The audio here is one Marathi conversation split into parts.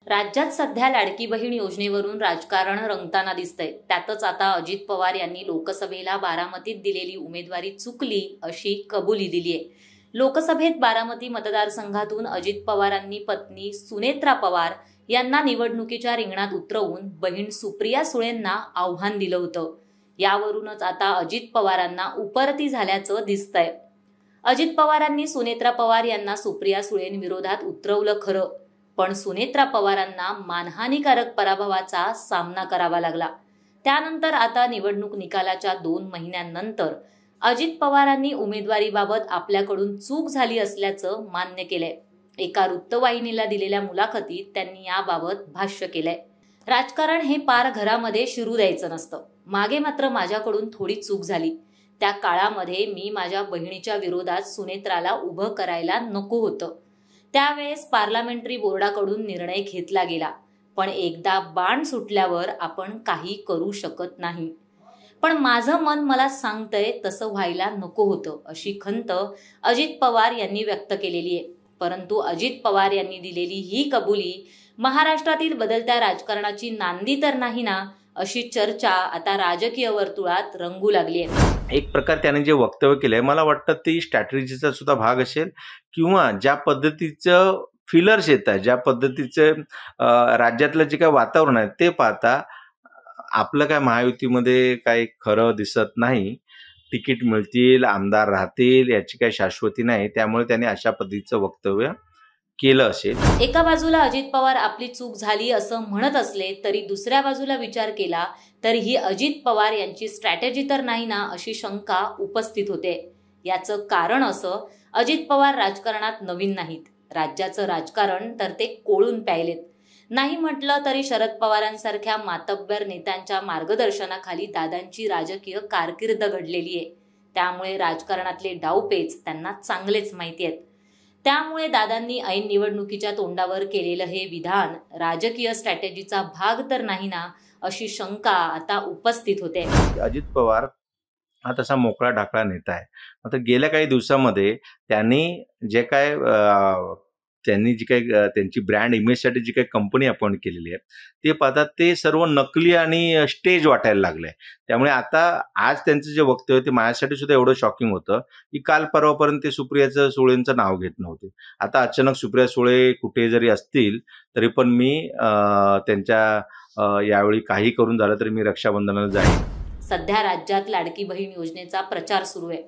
राज्यात सध्या लाडकी बहीण योजनेवरून राजकारण रंगताना दिसतंय। त्यातच आता अजित पवार यांनी लोकसभेला बारामतीत दिलेली उमेदवारी चुकली अशी कबुली दिली आहे। लोकसभेत बारामती मतदारसंघातून अजित पवारांनी पत्नी सुनेत्रा पवार यांना निवडणुकीच्या रिंगणात उतरवून बहीण सुप्रिया सुळेंना आव्हान दिलं होतं। यावरूनच आता अजित पवारांना उपरती झाल्याचं दिसतंय। अजित पवारांनी सुनेत्रा पवार यांना सुप्रिया सुळेंविरोधात उतरवलं खरं, पण सुनेत्रा पवारांना मानहानीकारक पराभवाचा सामना करावा लागला। त्यानंतर आता निवडणूक निकालाच्या 2 महिन्यांनंतर अजित पवारांनी उमेदवारीबाबत आपल्याकडून चूक झाली असल्याचं मान्य केलंय। एका वृत्तवाहिनीला दिलेल्या मुलाखतीत त्यांनी याबाबत भाष्य केलंय। राजकारण हे पार घरामध्ये शिरू द्यायचं नसतं। मागे मात्र माझ्याकडून थोडी चूक झाली। त्या काळामध्ये मी माझ्या बहिणीच्या विरोधात सुनेत्राला उभं करायला नको होतं। त्यावेळेस पार्लमेंटरी बोर्डाकडून निर्णय घेतला गेला, पण एकदा बाण सुटल्यावर आपण काही करू शकत नाही। पण माझं मन मला सांगतंय तसं व्हायला नको होतं, अशी खंत अजित पवार यांनी व्यक्त केलेली आहे। परंतु अजित पवार यांनी दिलेली ही कबुली महाराष्ट्रातील बदलत्या राजकारणाची नांदी तर नाही ना, अशी चर्चा आता राजकीय वर्तुळात रंगू लागली आहे। एक प्रकार त्याने जे वक्तव्य केलंय, मला वाटतं ती स्ट्रॅटेजीचा सुद्धा भाग असेल, किंवा ज्या पद्धतीचं फिलर्स येत आहे, ज्या पद्धतीचं राज्यातलं जे काय वातावरण आहे ते पाहता आपलं काय महायुतीमध्ये काही खरं दिसत नाही। तिकीट मिळतील, आमदार राहतील याची काही शाश्वती नाही, त्यामुळे त्याने अशा पद्धतीचं वक्तव्य केलं असेल। एका बाजूला अजित पवार आपली चूक झाली असं म्हणत असले तरी दुसऱ्या बाजूला विचार केला तर ही अजित पवार यांची स्ट्रॅटेजी तर नाही ना, अशी शंका उपस्थित होते। याचं कारण असं, अजित पवार राजकारणात नवीन नाहीत। राज्याचं राजकारण तर ते कोळून प्यायलेत। नाही म्हटलं तरी शरद पवारांसारख्या मातब्बर नेत्यांच्या मार्गदर्शनाखाली दादांची राजकीय कारकीर्द घडलेली आहे। त्यामुळे राजकारणातले डावपेच त्यांना चांगलेच माहिती आहेत। त्यामुळे दादांनी ऐन निवडणुकीच्या तोंडावर केलेलं हे विधान राजकीय स्ट्रॅटेजीचा भाग तर नाही ना, अशी शंका आता उपस्थित होते। अजित पवार हा तसा मोकळा ढाकळा नेता आहे, मात्र गेल्या काही दिवसामध्ये त्यांनी जे काय त्यांची ब्रँड इमेजसाठी जी काही कंपनी अपॉइंट केलेली आहे ते पाहतात ते सर्व नकली आणि स्टेज वाटायला लागलंय। त्यामुळे आता आज त्यांचं जे वक्तव्य ते माझ्यासाठी सुद्धा एवढं शॉकिंग होतं की काल परवापर्यंत ते सुप्रिया सुळेंचं नाव घेत नव्हते। आता अचानक सुप्रिया सुळे कुठे जरी असतील तरी पण मी त्यांच्या यावेळी काही करून झालं तरी मी रक्षाबंधनाला जाईन। सध्या राज्यात लाडकी बहीण योजनेचा प्रचार सुरू आहे।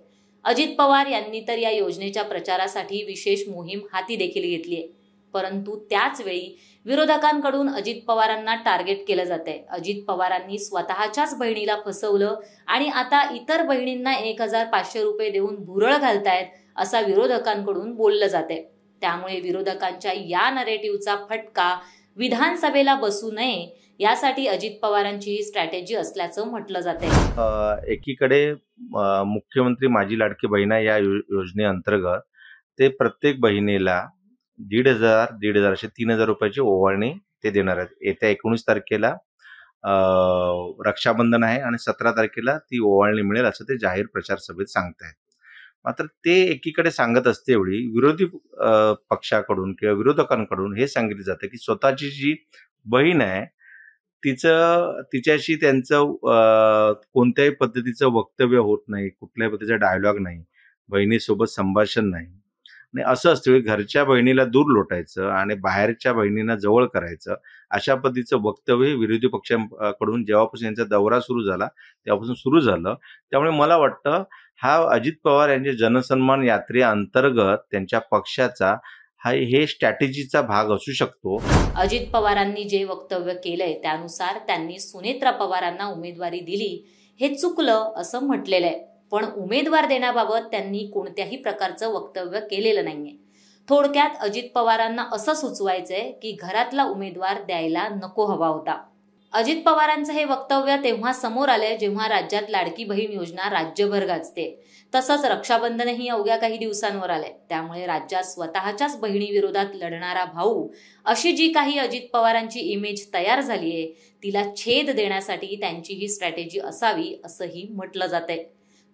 अजित पवार यांनी तर या योजनेच्या प्रचारासाठी विशेष मोहीम हाती देखील घेतली आहे। परंतु त्याच वेळी विरोधकांकडून अजित पवारांना टार्गेट केलं जातंय। अजित पवारांनी स्वतःच्याच बहिणीला फसवलं आणि आता इतर बहिणींना 1500 रुपये देऊन भुरळ घालतायत असा विरोधकांकडून बोललं जातंय। त्यामुळे विरोधकांच्या या नरेटिव्हचा फटका विधानसभेला बसू नये यासाठी अजित पवारांची ही स्ट्रॅटेजी असल्याचं म्हटलं जातंय। एकीकडे मुख्यमंत्री माझी लाडकी बहीण या योजनेअंतर्गत ते प्रत्येक बहिणीला 1500 असे 3000 रुपयाची ओवाळणी ते देणार आहेत। येत्या 19 तारखेला रक्षाबंधन आहे आणि 17 तारखेला ती ओवाळणी मिळेल असं ते जाहीर प्रचार सभेत सांगतायत। मात्र ते एकीकडे सांगत असते वेळी विरोधी पक्षाकडून किंवा विरोधकांकडून हे सांगितले जाते की स्वतःची जी बहीण आहे तिच्याशी त्यांचं कोणत्याही पद्धतीचं वक्तव्य होत नाही, कुठल्याही पद्धतीचा डायलॉग नाही, बहिणीसोबत संभाषण नाही आणि असं असतं घरच्या बहिणीला दूर लोटायचं आणि बाहेरच्या बहिणींना जवळ करायचं, अशा पद्धतीचं वक्तव्य विरोधी पक्षांकडून जेव्हापासून यांचा दौरा सुरू झाला तेव्हापासून सुरू झालं। त्यामुळे मला वाटतं हा अजित पवार यांच्या जनसन्मान यात्रेअंतर्गत त्यांच्या पक्षाचा हे स्ट्रॅटेजीचा भाग असू शकतो। अजित पवारांनी जे वक्तव्य केलंय त्यानुसार त्यांनी सुनेत्रा पवारांना उमेदवारी दिली हे चुकलं असं म्हटलेलं आहे, पण उमेदवार देण्याबाबत त्यांनी कोणत्याही प्रकारचं वक्तव्य केलेलं नाहीये। थोडक्यात अजित पवारांना असं सुचवायचंय की घरातला उमेदवार द्यायला नको हवा होता। अजित पवारांचं हे वक्तव्य तेव्हा समोर आलंय जेव्हा राज्यात लाडकी बहीण योजना राज्यभर गाजते। तसंच रक्षाबंधनही अवघ्या काही दिवसांवर आलंय। त्यामुळे राज्यात स्वतःच्याच बहिणीविरोधात लढणारा भाऊ अशी जी काही अजित पवारांची इमेज तयार झालीये तिला छेद देण्यासाठी त्यांची ही स्ट्रॅटेजी असावी असंही म्हटलं जातंय।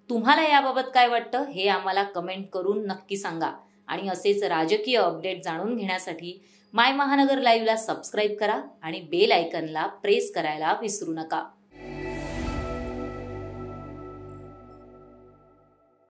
तुम्हाला याबाबत काय वाटतं हे आम्हाला कमेंट करून नक्की सांगा आणि असेच राजकीय अपडेट जाणून घेण्यासाठी माय महानगर लाईव्हला सबस्क्राईब करा आणि बेल आयकनला प्रेस करायला विसरू नका.